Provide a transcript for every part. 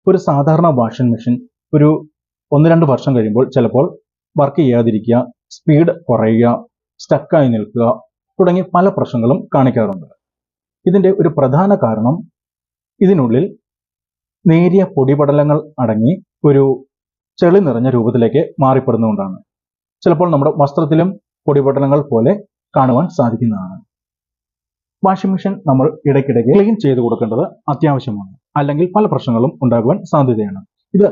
ഒരു സാധാരണ washing machine ഒരു 1-2 വർഷം കഴിയുമ്പോൾ ചിലപ്പോൾ വർക്ക് ചെയ്യാതിരിക്കുക, സ്പീഡ് കുറയുക, സ്റ്റക്കായി നിൽക്കുക തുടങ്ങി പല പ്രശ്നങ്ങളും കാണിക്കാറുണ്ട്. ഇതിൻ്റെ ഒരു പ്രധാന കാരണം ഇതിനുള്ളിൽ നേരിയ പൊടിപടലങ്ങൾ അടങ്ങി ഒരു ചെളി നിറഞ്ഞ രൂപത്തിലേക്ക് മാറിപ്പെടുന്നതുകൊണ്ടാണ്. ചിലപ്പോൾ നമ്മുടെ വസ്ത്രത്തിലും പൊടിപടലങ്ങൾ പോലെ കാണുവാൻ സാധിക്കുന്നതാണ്. വാഷിംഗ് മെഷീൻ നമ്മൾ ഇടയ്ക്കിടയ്ക്ക് ക്ലീൻ ചെയ്ത് കൊടുക്കേണ്ടത് അത്യാവശ്യമാണ്. അല്ലെങ്കിൽ പല പ്രശ്നങ്ങളും ഉണ്ടാകുവാൻ സാധ്യതയാണ്. ഇത്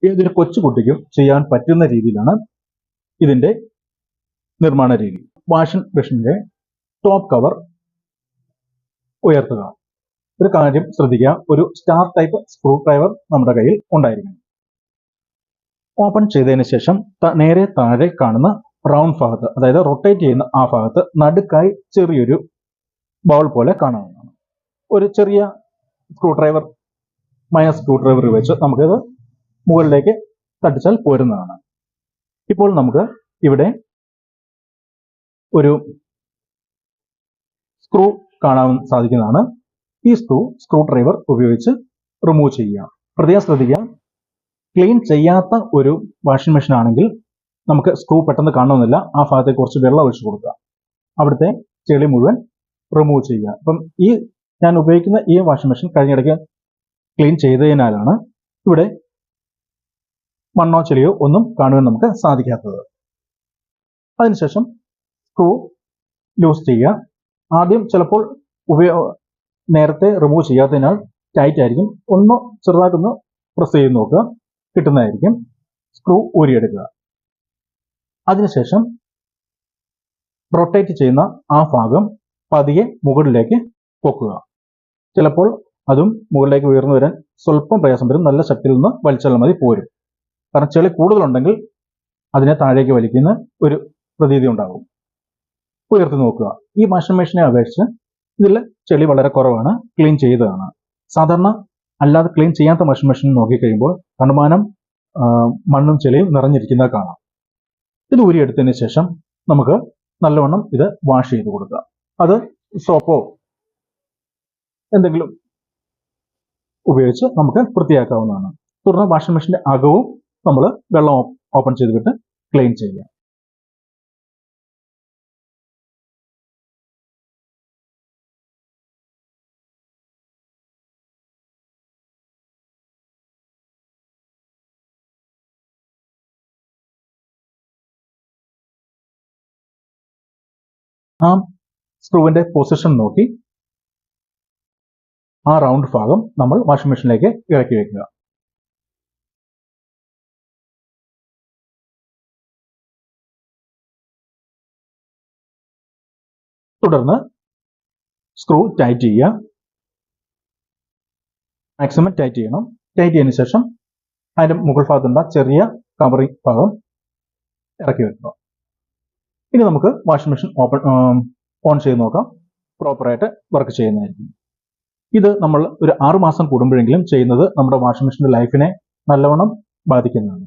ഏതൊരു കൊച്ചുകുട്ടിക്കും ചെയ്യാൻ പറ്റുന്ന രീതിയിലാണ് ഇതിൻ്റെ നിർമ്മാണ രീതി. വാഷിംഗ് മെഷീൻ്റെ ടോപ്പ് കവർ ഉയർത്തുക. ഒരു കാര്യം ശ്രദ്ധിക്കുക, ഒരു സ്റ്റാർ ടൈപ്പ് സ്ക്രൂ ഡ്രൈവർ നമ്മുടെ കയ്യിൽ ഉണ്ടായിരിക്കണം. ഓപ്പൺ ചെയ്തതിന് ശേഷം നേരെ താഴെ കാണുന്ന റൗണ്ട് ഭാഗത്ത്, അതായത് റൊട്ടേറ്റ് ചെയ്യുന്ന ആ ഭാഗത്ത് നടുക്കായി ചെറിയൊരു ബൗൾ പോലെ കാണാവുന്നതാണ്. ഒരു ചെറിയ screw driver, minus screw driver വെച്ച് നമുക്കിത് മുകളിലേക്ക് തട്ടിച്ചാൽ പോരുന്നതാണ്. ഇപ്പോൾ നമുക്ക് ഇവിടെ ഒരു സ്ക്രൂ കാണാൻ സാധിക്കുന്നതാണ്. ഈ സ്ക്രൂ ഡ്രൈവർ ഉപയോഗിച്ച് റിമൂവ് ചെയ്യുക. പ്രത്യേകം ശ്രദ്ധിക്കുക, ക്ലീൻ ചെയ്യാത്ത ഒരു വാഷിംഗ് മെഷീൻ ആണെങ്കിൽ നമുക്ക് സ്ക്രൂ പെട്ടെന്ന് കാണണമെന്നില്ല. ആ ഭാഗത്തേക്ക് കുറച്ച് വെള്ളം ഒഴിച്ചു കൊടുക്കുക. അവിടുത്തെ ചെളി മുഴുവൻ റിമൂവ് ചെയ്യുക. അപ്പം ഞാൻ ഉപയോഗിക്കുന്ന ഈ വാഷിംഗ് മെഷീൻ കഴിഞ്ഞിടയ്ക്ക് ക്ലീൻ ചെയ്തതിനാലാണ് ഇവിടെ മണ്ണോ ചെളിയോ ഒന്നും കാണുവാൻ നമുക്ക് സാധിക്കാത്തത്. അതിനുശേഷം സ്ക്രൂ ലൂസ് ചെയ്യുക. ആദ്യം ചിലപ്പോൾ നേരത്തെ റിമൂവ് ചെയ്യാത്തതിനാൽ ടൈറ്റ് ആയിരിക്കും. ചെറുതായിട്ടൊന്ന് പ്രസ് ചെയ്ത് നോക്കുക, കിട്ടുന്നതായിരിക്കും. സ്ക്രൂ ഊരിയെടുക്കുക. അതിനുശേഷം റൊട്ടേറ്റ് ചെയ്യുന്ന ആ ഭാഗം പതിയെ മുകളിലേക്ക് പൊക്കുക. ചിലപ്പോൾ അതും മുകളിലേക്ക് ഉയർന്നു വരാൻ സ്വല്പം പ്രയാസം വരും. നല്ല ശക്തിയിൽ നിന്ന് വലിച്ചാൽ മതി, പോരും. കാരണം ചെളി കൂടുതലുണ്ടെങ്കിൽ അതിനെ താഴേക്ക് വലിക്കുന്ന ഒരു പ്രതീതി ഉണ്ടാകും. ഉയർത്തി നോക്കുക. ഈ വാഷിംഗ് മെഷീനെ അപേക്ഷിച്ച് ഇതിൽ ചെളി വളരെ കുറവാണ്, ക്ലീൻ ചെയ്തതാണ്. സാധാരണ അല്ലാതെ ക്ലീൻ ചെയ്യാത്ത വാഷിംഗ് മെഷീൻ നോക്കിക്കഴിയുമ്പോൾ കണ്ടമാനം മണ്ണും ചെളിയും നിറഞ്ഞിരിക്കുന്നത് കാണാം. ഇത് ഊരിയെടുത്തതിന് ശേഷം നമുക്ക് നല്ലവണ്ണം ഇത് വാഷ് ചെയ്ത് കൊടുക്കുക. അത് സോപ്പോ എന്തെങ്കിലും ഉപയോഗിച്ച് നമുക്ക് വൃത്തിയാക്കാവുന്നതാണ്. തുടർന്ന് വാഷിംഗ് മെഷീൻ്റെ അകവും നമ്മൾ വെള്ളം ഓപ്പൺ ചെയ്തിട്ട് ക്ലീൻ ചെയ്യുക. ആ സ്ക്രൂവിൻ്റെ പൊസിഷൻ നോക്കി ആ റൗണ്ട് ഭാഗം നമ്മൾ വാഷിംഗ് മെഷീനിലേക്ക് ഇറക്കി വയ്ക്കുക. തുടർന്ന് സ്ക്രൂ ടൈറ്റ് ചെയ്യുക. മാക്സിമം ടൈറ്റ് ചെയ്യണം. ടൈറ്റ് ചെയ്തതിനു ശേഷം അതിൻ്റെ മുകൾ ഭാഗത്തുള്ള ചെറിയ കവറിംഗ് ഭാഗം ഇറക്കി വെക്കുക. ഇനി നമുക്ക് വാഷിംഗ് മെഷീൻ ഓൺ ചെയ്ത് നോക്കാം. പ്രോപ്പറായിട്ട് വർക്ക് ചെയ്യുന്നതായിരിക്കും. ഇത് നമ്മൾ ഒരു 6 മാസം കൂടുമ്പോഴെങ്കിലും ചെയ്യുന്നത് നമ്മുടെ വാഷിംഗ് മെഷീൻ്റെ ലൈഫിനെ നല്ലവണ്ണം ബാധിക്കുന്നതാണ്.